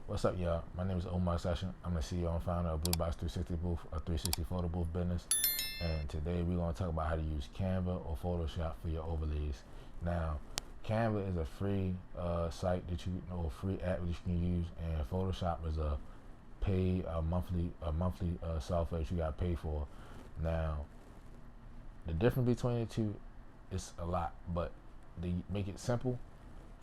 What's up, y'all? My name is Omar Session. I'm the CEO and founder of Blue Box 360 Booth, a 360 photo booth business. And today we're going to talk about how to use Canva or Photoshop for your overlays. Now, Canva is a free site that you know, free app that you can use, and Photoshop is a paid monthly software that you got to pay for. Now, the difference between the two is a lot, but to make it simple,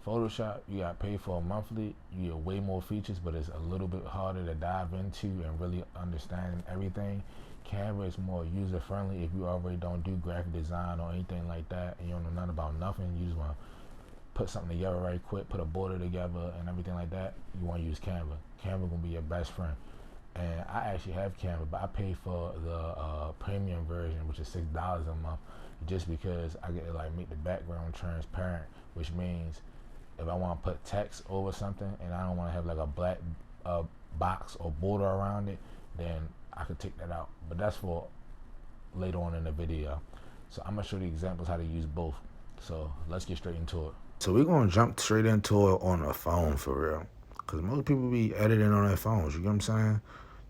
Photoshop, you got paid for a monthly. You get way more features, but it's a little bit harder to dive into and really understand everything. Canva is more user friendly. If you already don't do graphic design or anything like that, and you don't know nothing about nothing, you just want to put something together right quick, put a border together and everything like that, you want to use Canva. Canva gonna be your best friend. And I actually have Canva, but I pay for the premium version, which is $6 a month, just because I get to like make the background transparent, which means if I want to put text over something and I don't want to have like a black box or border around it, then I could take that out. But that's for later on in the video. So I'm gonna show you examples how to use both. So let's get straight into it. So we're going to jump straight into it on a phone for real. Because most people be editing on their phones, you get what I'm saying?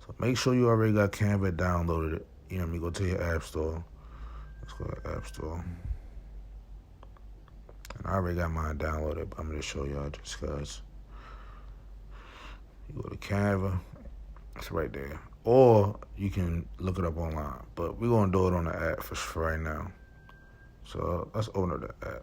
So make sure you already got Canva downloaded. You know what I mean? Go to your app store. Let's go to App Store. And I already got mine downloaded, but I'm going to show y'all just because. You go to Canva. It's right there. Or you can look it up online. But we're going to do it on the app for right now. So let's open up the app.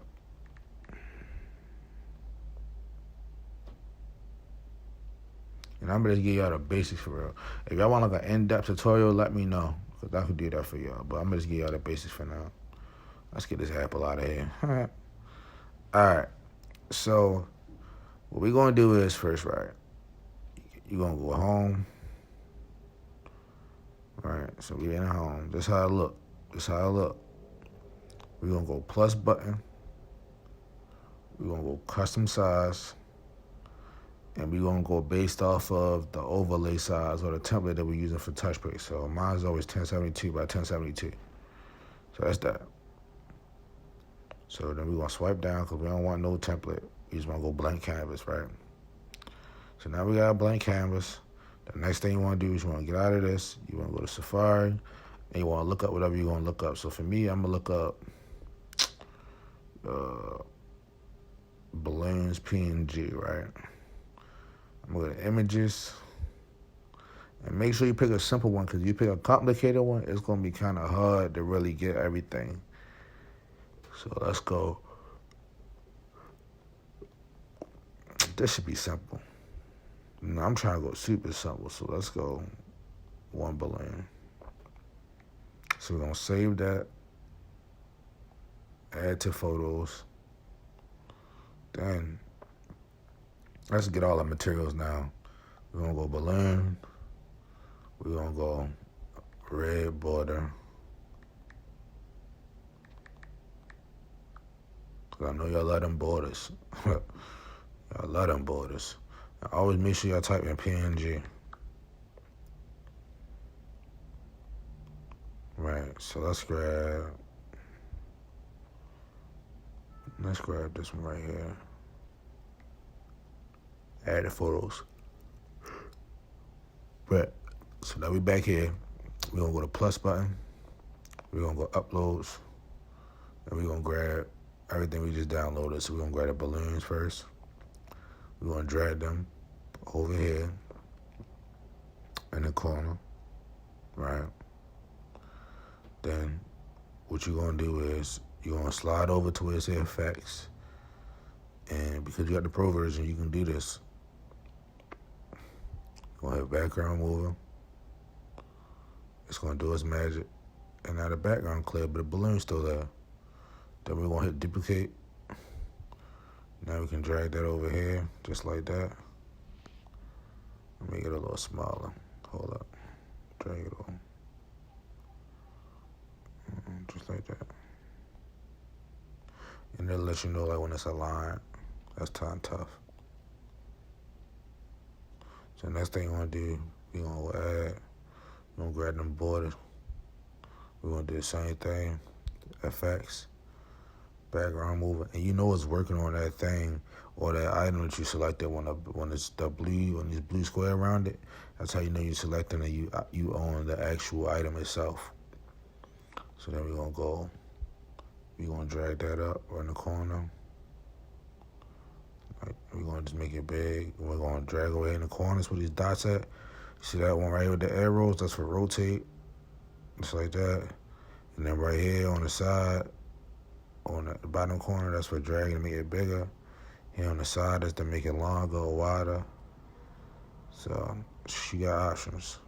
And I'm going to give y'all the basics for real. If y'all want like an in-depth tutorial, let me know. Because I could do that for y'all. But I'm going to just give y'all the basics for now. Let's get this apple out of here. Alright. So, what we're going to do is first, right? You're going to go home. Right. So, we're in home. This how it look. We're going to go plus button. We're going to go custom size. And we're going to go based off of the overlay size or the template that we're using for TouchPaste. So mine's always 1072 by 1072. So that's that. So then we're going to swipe down because we don't want no template. We just want to go blank canvas, right? So now we got a blank canvas. The next thing you want to do is you want to get out of this. You want to go to Safari. And you want to look up whatever you're going to look up. So for me, I'm going to look up balloons PNG, right? I'm going to go to images. And make sure you pick a simple one, because if you pick a complicated one, it's going to be kind of hard to really get everything. So let's go. This should be simple. No, I'm trying to go super simple, so let's go one balloon. So we're going to save that. Add to photos. Then let's get all the materials now. We're going to go balloon. We're going to go red border. Because I know y'all love them borders. Y'all love them borders. And always make sure y'all type in PNG. Right, so let's grab this one right here. Add the photos. Right. So now we back here. We're going to go to plus button. We're going to go uploads. And we're going to grab everything we just downloaded. So we're going to grab the balloons first. We're going to drag them over here in the corner. Right. Then what you're going to do is you're going to slide over to where it says effects. And because you got the pro version, you can do this. You're going to hit background mover. It's going to do its magic. And now the background clear, but the balloon's still there. Then we're going to hit duplicate. Now we can drag that over here, just like that. Make it a little smaller. Hold up. Drag it over. Just like that. And it'll let you know like when it's aligned. That's time tough. So next thing you want to do, we're going to add, we're going to grab them borders. We're going to do the same thing, effects. background moving, and you know it's working on that thing or that item that you selected when it's the blue, when this blue square around it. That's how you know you're selecting and you own the actual item itself. So then we're gonna drag that up right in the corner. We're gonna just make it big. We're gonna drag away in the corners where these dots at. See that one right here with the arrows? That's for rotate. Just like that. And then right here on the side, on the bottom corner, that's for dragging to make it bigger. Here on the side, that's to make it longer or wider. So you got options.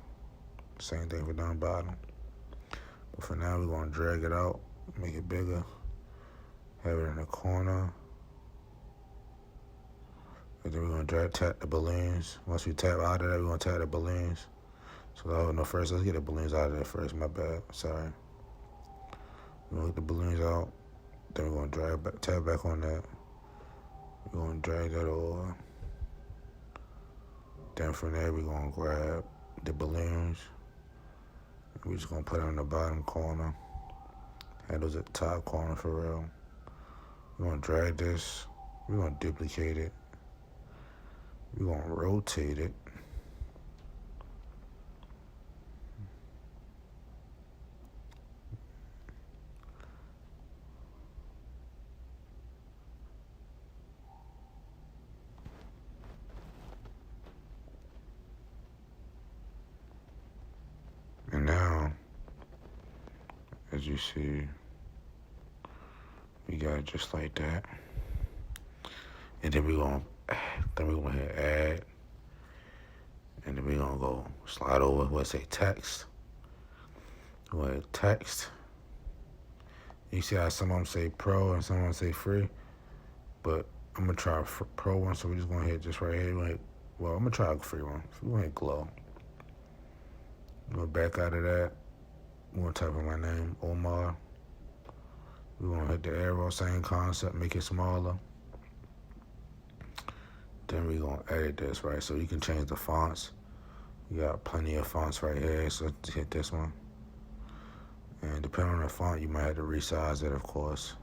Same thing for down the bottom. But for now, we're gonna drag it out, make it bigger. Have it in the corner. And then we're gonna tap the balloons. Once we tap out of that, we're gonna tap the balloons. So first, let's get the balloons out of there first. My bad. Sorry. We're gonna get the balloons out. Then we're gonna tap back on that. We're gonna drag that over. Then from there, we're gonna grab the balloons. We're just gonna put them in the bottom corner. And those at the top corner for real. We're gonna drag this. We're gonna duplicate it. We're gonna rotate it. And now, as you see, we got it just like that. And then we're gonna hit add. And then we're gonna go slide over, let's say text. We're gonna hit text. You see how some of them say pro and some of them say free? But I'm gonna try a pro one, so we're just gonna hit just right here. I'm gonna try a free one. We're gonna hit glow. We're gonna back out of that. We're gonna type in my name, Omar. We're gonna hit the arrow, same concept, make it smaller. Then we're gonna edit this, right? So you can change the fonts. We got plenty of fonts right here, so let's hit this one. And depending on the font, you might have to resize it, of course.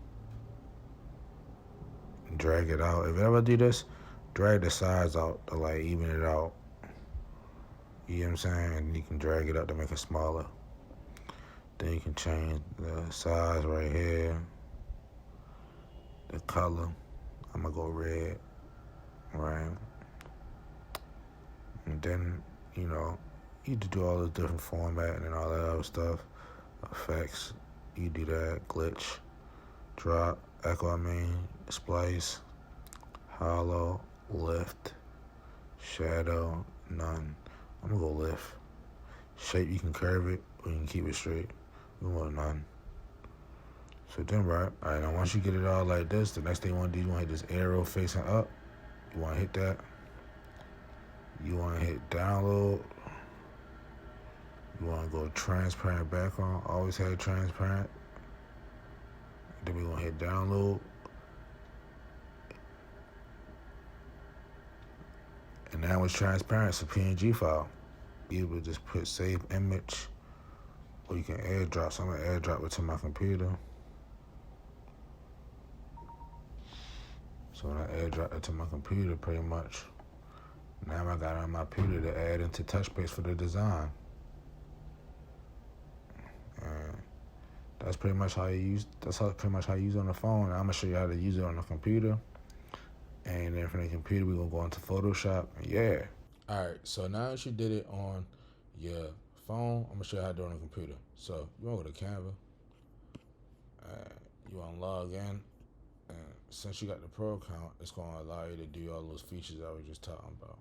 Drag it out. If you ever do this, drag the sides out to like even it out. You know what I'm saying? And you can drag it up to make it smaller. Then you can change the size right here. The color. I'm gonna go red. Right. And then, you do all the different formatting and all that other stuff. Effects. You do that. Glitch. Drop. Echo, splice. Hollow. Lift. Shadow. None. I'm gonna go lift. Shape, you can curve it or you can keep it straight. We want none. So then, right. All right, now once you get it all like this, the next thing you want to do, you want to hit this arrow facing up. You want to hit that. You want to hit download. You want to go transparent background. Always have transparent. Then we're going to hit download. And now it's transparent. It's a PNG file. You would just put save image, or you can airdrop. So I'm going to airdrop it to my computer. So when I airdrop it to my computer, pretty much, now I got it on my computer to add into TouchBase for the design. And that's pretty much how you use. Pretty much how you use it on the phone. And I'm gonna show you how to use it on the computer. And then from the computer, we're gonna go into Photoshop. Yeah. All right. So now that you did it on your phone, I'm gonna show you how to do it on the computer. So you wanna go to Canva. You wanna log in. And since you got the pro account, it's going to allow you to do all those features I was just talking about.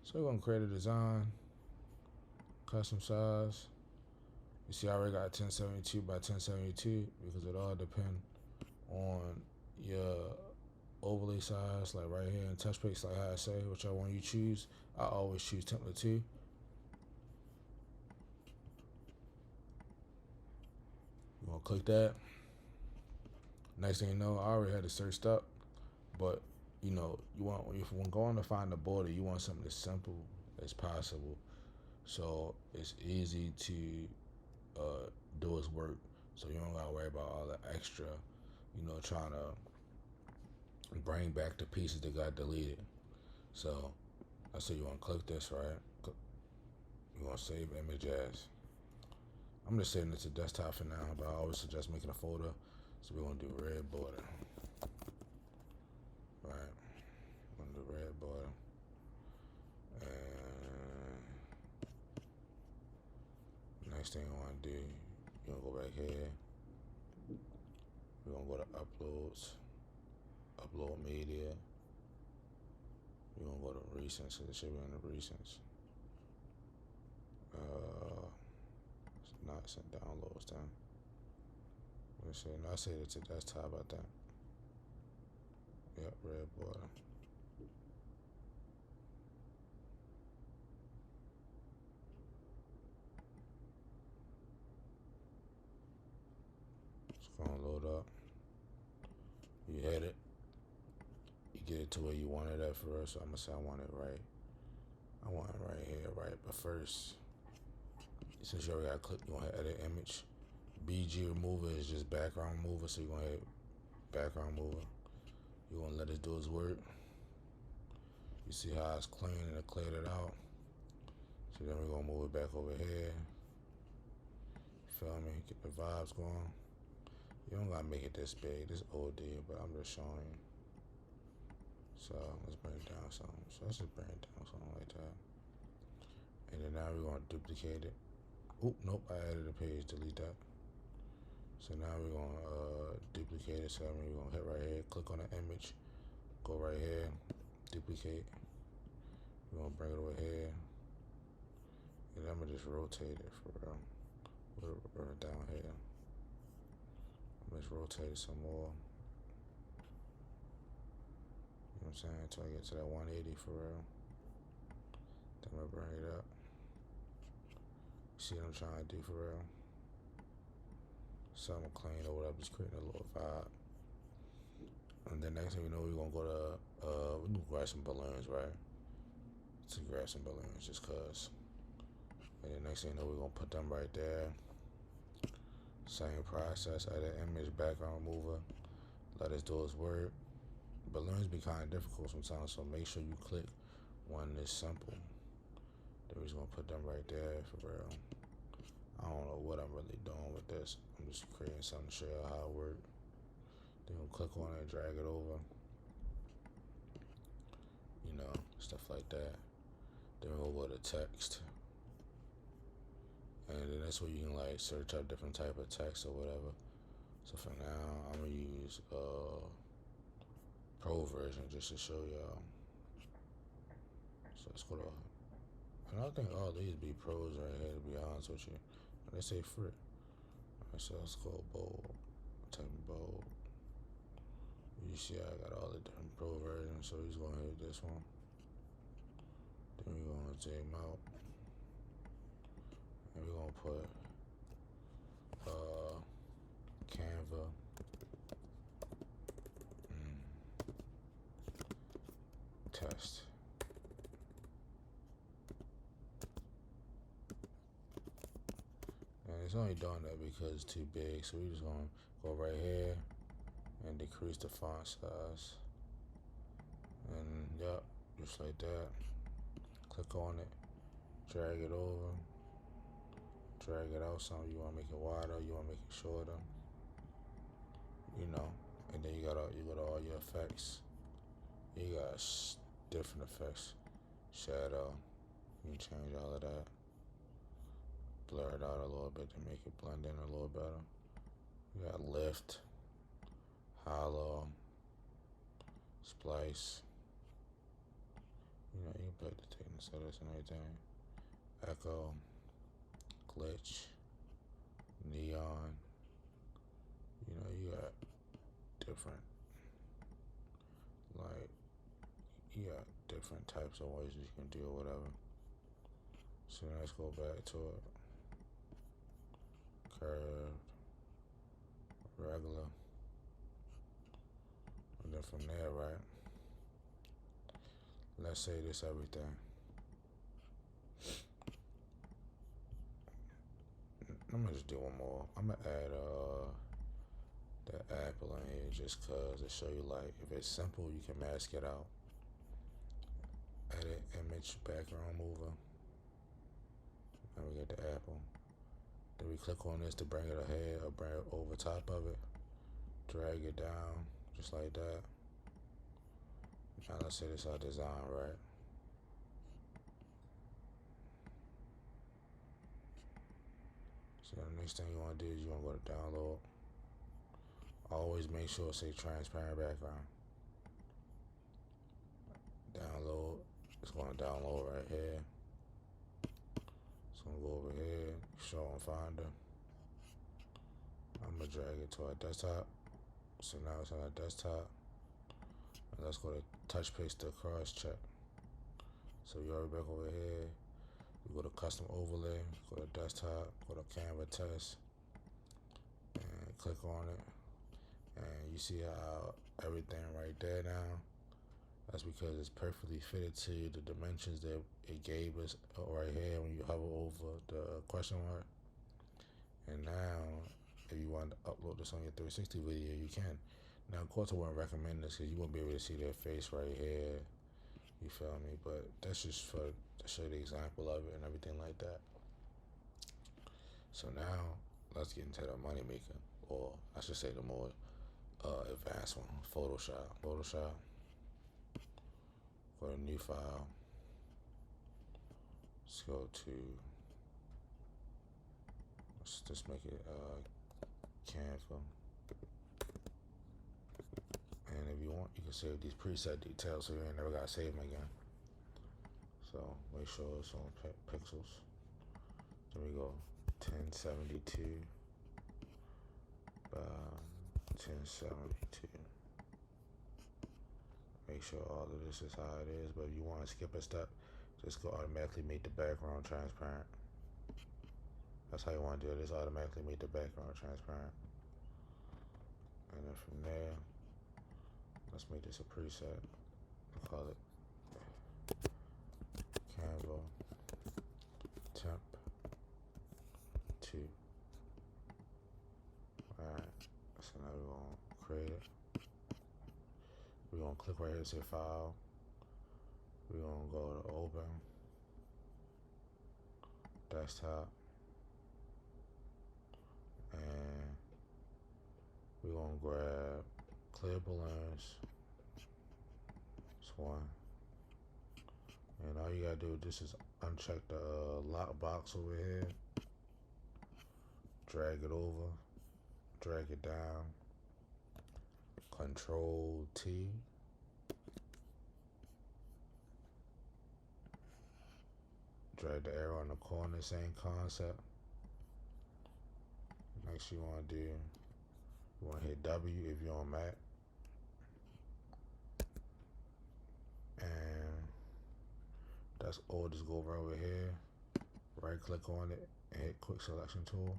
So we're going to create a design, custom size. You see I already got 1072 by 1072 because it all depends on your overlay size, like right here in TouchBase, like how I say, whichever one you choose. I always choose template 2. You're going to click that. Next thing you know, I already had it searched up, but if you're going to find a border, you want something as simple as possible, so it's easy to do its work. So you don't gotta worry about all the extra, trying to bring back the pieces that got deleted. So let's say you want to click this, right? You want to save image as. I'm just saving it to desktop for now, but I always suggest making a folder. So we're going to do red border. Right? We're going to do red border. And next thing you want to do, you're going to go back here. We're going to go to uploads, upload media. We're going to go to recents, so it should be in the recents. It's not sent downloads down. Let's see, no, I saved it to desktop, I think. Yep, red border. It's gonna load up. You hit it. You get it to where you want it at first. So I'm gonna say I want it right. I want it right here, right? But first, since you already got click, you want to edit image. BG remover is just background remover, so you're gonna hit background remover. You're gonna let it do its work. You see how it's clean and it cleared it out. So then we're gonna move it back over here. Feel me? Get the vibes going. You don't gotta make it this big, this OD, but I'm just showing you. So let's bring it down some. So let's just bring it down something like that. And then now we're gonna duplicate it. Oop, nope, I added a page, delete that. So now we're gonna duplicate it. So we're gonna hit right here, click on the image, go right here, duplicate. We're gonna bring it over here. And I'm gonna just rotate it for real. We're down here. I'm gonna just rotate it some more. You know what I'm saying? Until I get to that 180 for real. Then I'm gonna bring it up. See what I'm trying to do for real? Something clean or whatever, just creating a little vibe. And then next thing we know, we're gonna go to, we're gonna grab some balloons, right? To grab some balloons just cause. And then next thing you know, we're gonna put them right there. Same process, edit image, background remover. Let us do its work. Balloons be kind of difficult sometimes, so make sure you click one that's simple. Then we're just gonna put them right there for real. I don't know what I'm really doing with this. I'm just creating something to show you how it works. Then we'll click on it, drag it over. You know, stuff like that. Then we'll go to text. And then that's where you can like search up different type of text or whatever. So for now, I'm gonna use Pro version just to show y'all. So let's go to, and I think all these be pros right here, to be honest with you. They say free. Alright, so let's go bold. Type bold. You see I got all the different pro versions, so he's gonna hit this one. Then we're gonna zoom out. And we're gonna put Canva test. And it's only doing that because it's too big, so we're just gonna go right here and decrease the font size. And yep, just like that. Click on it, drag it over, drag it out some. You wanna make it wider, you wanna make it shorter. You know, and then you got all your effects. You got different effects. Shadow, you can change all of that. Blur it out a little bit to make it blend in a little better. You got lift, hollow, splice. You know, you can put the thickness of this and everything. Echo, glitch, neon. You know, you got different, like, you got different types of ways you can do or whatever. So let's go back to it. Curved, regular. And then from there, right? Let's say this everything. I'm gonna just do one more. I'm gonna add the apple in here just cause to show you, like, if it's simple, you can mask it out. Edit image background mover. Now we get the apple. Then we click on this to bring it ahead or bring it over top of it. Drag it down just like that. Now let's say this is our design, right? So the next thing you want to do is you want to go to download. Always make sure it say transparent background. Download. It's going to download right here. It's going to go over here, show on Finder. I'm going to drag it to our desktop. So now it's on our desktop. And let's go to touch paste to cross check. So you're already back over here. You go to custom overlay, go to desktop, go to Canva test, and click on it. And you see how everything right there now, that's because it's perfectly fitted to the dimensions that it gave us right here when you hover over the question mark. And now, if you want to upload this on your 360 video, you can. Now, of course, I wouldn't recommend this because you won't be able to see their face right here. You feel me? But that's just to show you the example of it and everything like that. So now, let's get into the money maker, or I should say the more advanced one, Photoshop. Photoshop. Go to new file. Let's go to, let's just make it Canva. And if you want, you can save these preset details so you ain't never gotta save them again. So make sure it's on pixels. There we go, 1072 by 1072. Make sure all of this is how it is, but if you want to skip a step, just go automatically make the background transparent. That's how you want to do it. Just automatically make the background transparent. And then from there, let's make this a preset. We'll call it Canva Temp 2. Alright, so now we're going to create it. We're going to click right here to say File. We're going to go to Open, Desktop, and we're going to grab Clear Balloons. It's one. And all you got to do just is uncheck the lock box over here. Drag it over. Drag it down. Control T. Drag the arrow in the corner, same concept. Next you want to do, you want to hit W if you're on Mac. And that's all. Just go right over here, right click on it, and hit quick selection tool.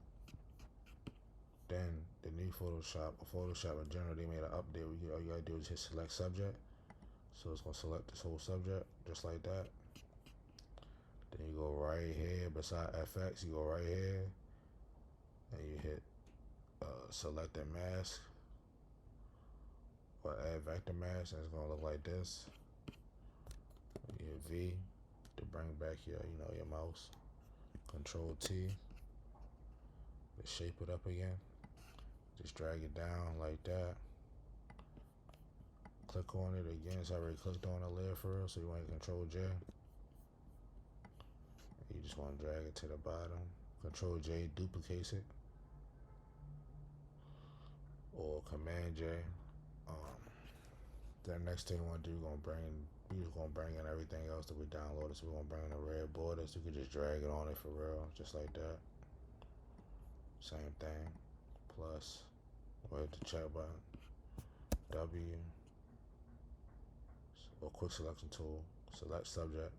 Then the new Photoshop, or Photoshop in general, they made an update where all you gotta do is hit select subject. So it's gonna select this whole subject, just like that. Then you go right here, beside FX, you go right here, and you hit select and mask, or add vector mask, and it's gonna look like this. You hit V to bring back your mouse. Control T to shape it up again. Just drag it down like that. Click on it again. It's already clicked on the layer for real, so you want to Control J. You just want to drag it to the bottom. Control J duplicates it, or Command J. The next thing you want to do, we're just gonna bring in everything else that we downloaded. So we're gonna bring in the red border, so you can just drag it on it for real, just like that. Same thing. Plus, we'll hit the chat button. W, or quick selection tool. Select subject.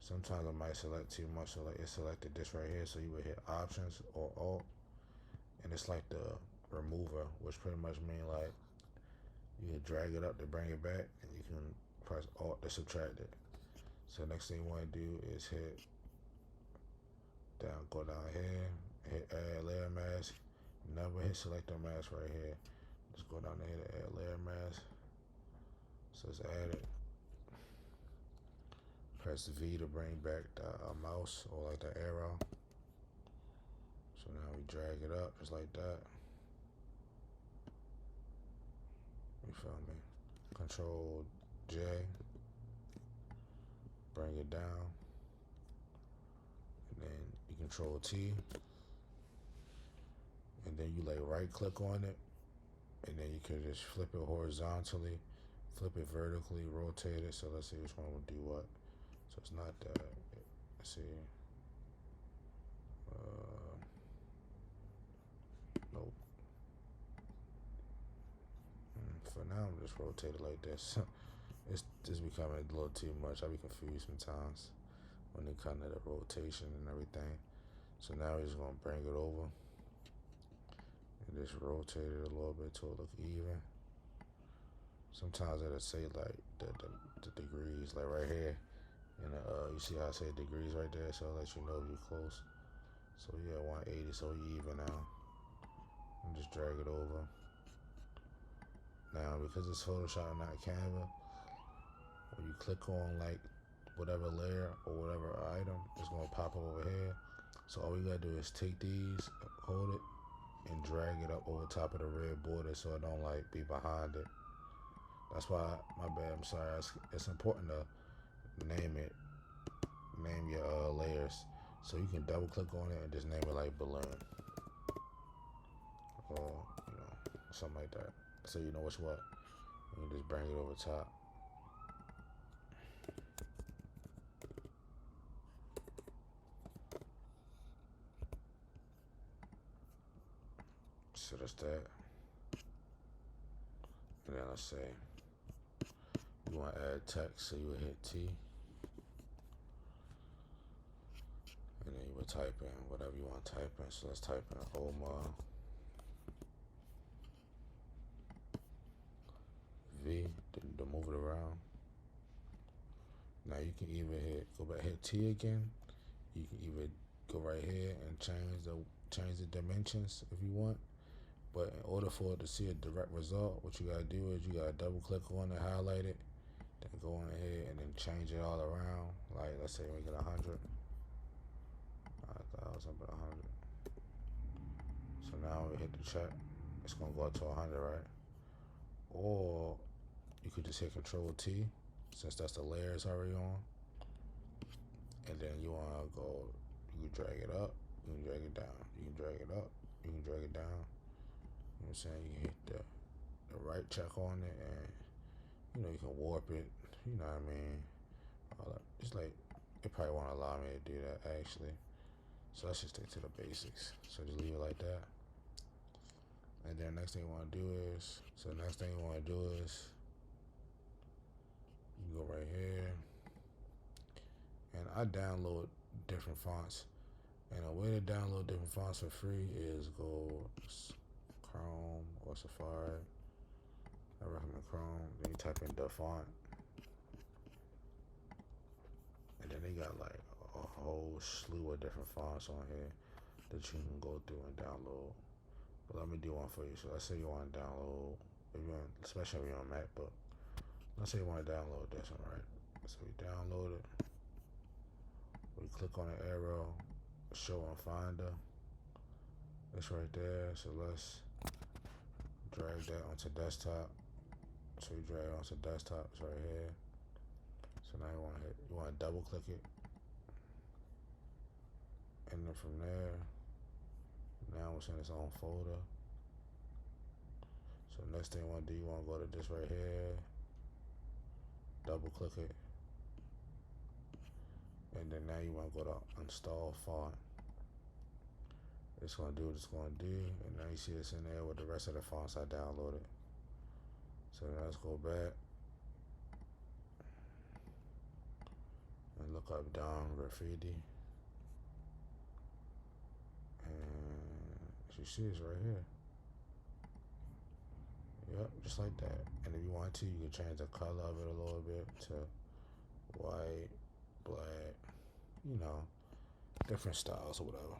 Sometimes I might select too much, so like it selected this right here, so you would hit Options or Alt, and it's like the remover, which pretty much means like you can drag it up to bring it back, and you can press Alt to subtract it. So next thing you want to do is hit down, go down here, hit add layer mask. Never hit selector mask right here. Just go down there to add layer mask. So it's added. Press V to bring back the mouse or like the arrow. So now we drag it up just like that. You feel me? Control J. Bring it down. And then you control T. And then you like right click on it. And then you can just flip it horizontally, flip it vertically, rotate it. So let's see which one will do what. So it's not that. Let's see. Nope. For now, I'm just rotate it like this. It's just becoming a little too much. I be confused sometimes when it comes to the rotation and everything. So now we're just gonna bring it over and just rotate it a little bit to it look even. Sometimes it'll say like the degrees, like right here. And you see how I say degrees right there, so it'll let you know if you're close. So yeah, 180, so you even now. And just drag it over. Now, because it's Photoshop and not Canva, when you click on like whatever layer or whatever item, it's gonna pop up over here. So all we gotta do is take these, hold it, and drag it up over top of the red border so it don't like be behind it. That's why, my bad, I'm sorry. It's important to name your layers. So you can double click on it and just name it like balloon. Or, something like that. So you know what's what. You can just bring it over top. So that's that. And then let's say you want to add text, so you would hit T. And then you would type in whatever you want to type in. So let's type in Oma V to move it around. Now you can either hit T again. You can either go right here and change the dimensions if you want. But in order for it to see a direct result, what you gotta do is you gotta double click on it, highlight it, then go on ahead and then change it all around. Like let's say we get 100, 1,000, but 100. So now when we hit the check, it's gonna go up to 100, right? Or you could just hit Control T, since that's the layer it's already on. And then you wanna go, you can drag it up, you can drag it down, you can drag it up, you can drag it down. You know what I'm saying? You can hit the right check on it, and you can warp it. You know what I mean? It's like it probably won't allow me to do that actually. So let's just stick to the basics. So just leave it like that. And then next thing you want to do is, you go right here, and I download different fonts. And a way to download different fonts for free is go Chrome or Safari. I recommend Chrome. Then you type in the font, and then they got like a whole slew of different fonts on here that you can go through and download. But let me do one for you. So let's say you want to download, especially if you're on MacBook. Let's say you want to download this one, right? So we download it. We click on the arrow, show on Finder. It's right there. So let's drag that onto desktop. So you drag it onto desktop. It's right here. So now you want to double click it, and then from there, now it's in its own folder. So next thing you want to do, you want to go to this right here, double click it, and then now you want to go to install font. It's going to do what it's going to do, and now you see it's in there with the rest of the fonts I downloaded. So now let's go back and look up Dom Graffiti, and you see it's right here. Yep, just like that. And if you want to, you can change the color of it a little bit to white, black, different styles or whatever.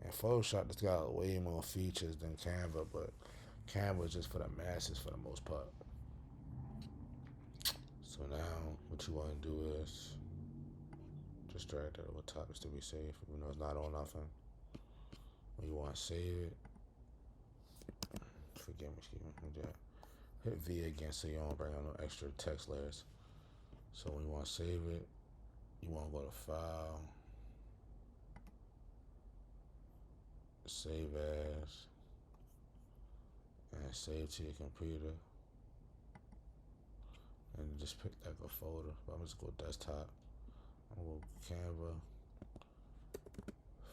And Photoshop just got way more features than Canva, but Canva is just for the masses for the most part. So now what you want to do is just drag that over top just to be safe, even though it's not on nothing. When you want to save it, forgive me, excuse me, hit V again so you don't bring on no extra text layers. So when you want to save it, you want to go to File, Save As, and save to your computer. And just pick like a folder. But I'm just go desktop. I'm gonna go Canva,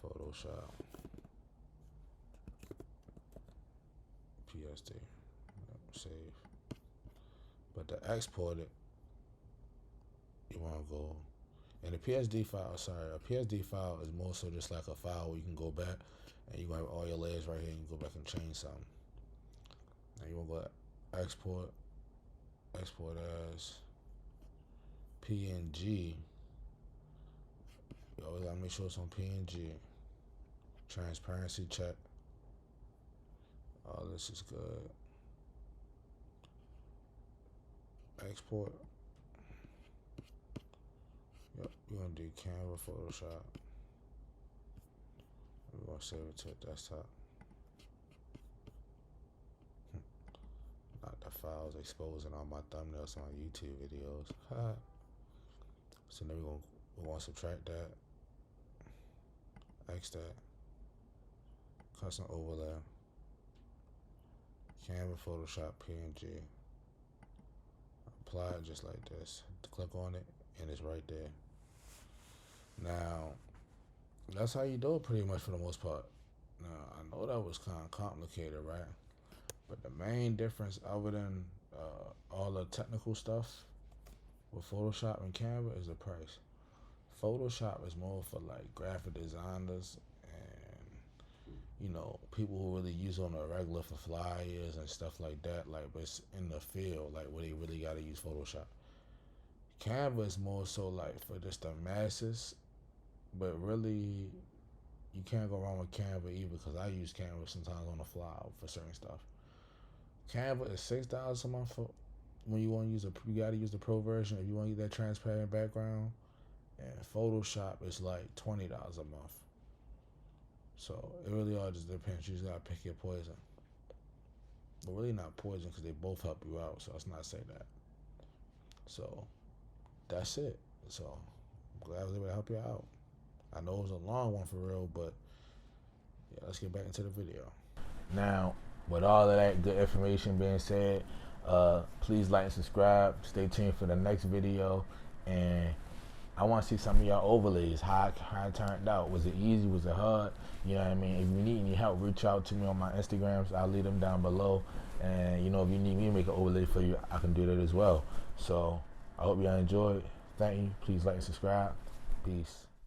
Photoshop, PSD, save. But to export it, you wanna go, and the PSD file, a PSD file is more so just like a file where you can go back and you gonna have all your layers right here and you go back and change something. Now you wanna go export as PNG. You always gotta make sure it's on PNG. Transparency check. All this is good. Export. Yep, we're gonna do Canva Photoshop. We're gonna save it to a desktop. Not the files exposing all my thumbnails on YouTube videos. So then we're gonna subtract that, X that, custom overlay, Canva Photoshop PNG. Apply it just like this. Click on it and it's right there. Now, that's how you do it pretty much for the most part. Now, I know that was kind of complicated, right? But the main difference, other than all the technical stuff with Photoshop and Canva, is the price. Photoshop is more for like graphic designers and, you know, people who really use on a regular for flyers and stuff like that. Like, but it's in the field, like where they really got to use Photoshop. Canva is more so like for just the masses, but really you can't go wrong with Canva either, because I use Canva sometimes on the fly for certain stuff. Canva is $6 a month for when you want to use you got to use the pro version if you want to use that transparent background. And Photoshop is like $20 a month. So it really all just depends. You just gotta pick your poison. But really not poison, because they both help you out. So let's not say that. So that's it. So I'm glad I was able to help you out. I know it was a long one for real, but yeah, let's get back into the video. Now, with all of that good information being said, please like and subscribe. Stay tuned for the next video. And I want to see some of y'all overlays, how it turned out. Was it easy? Was it hard? You know what I mean? If you need any help, reach out to me on my Instagrams. I'll leave them down below. And, you know, if you need me to make an overlay for you, I can do that as well. So I hope y'all enjoyed. Thank you. Please like and subscribe. Peace.